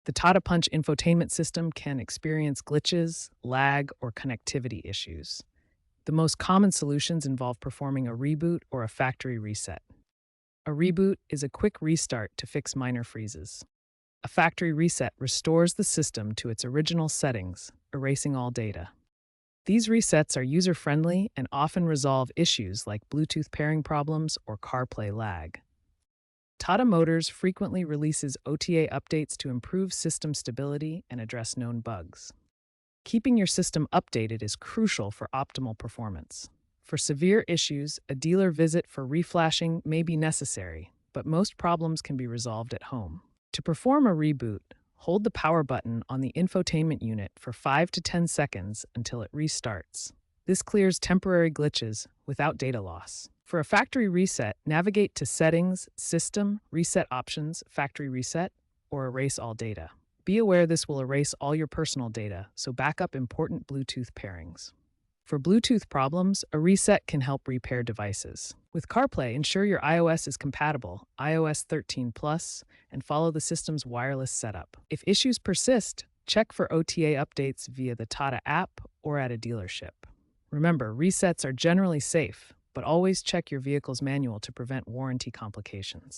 The Tata Punch infotainment system can experience glitches, lag, or connectivity issues. The most common solutions involve performing a reboot or a factory reset. A reboot is a quick restart to fix minor freezes. A factory reset restores the system to its original settings, erasing all data. These resets are user-friendly and often resolve issues like Bluetooth pairing problems or CarPlay lag. Tata Motors frequently releases OTA updates to improve system stability and address known bugs. Keeping your system updated is crucial for optimal performance. For severe issues, a dealer visit for reflashing may be necessary, but most problems can be resolved at home. To perform a reboot, hold the power button on the infotainment unit for 5 to 10 seconds until it restarts. This clears temporary glitches without data loss. For a factory reset, navigate to Settings, System, Reset Options, Factory Reset, or Erase All Data. Be aware this will erase all your personal data, so back up important Bluetooth pairings. For Bluetooth problems, a reset can help repair devices. With CarPlay, ensure your iOS is compatible, iOS 13 Plus, and follow the system's wireless setup. If issues persist, check for OTA updates via the Tata app or at a dealership. Remember, resets are generally safe, but always check your vehicle's manual to prevent warranty complications.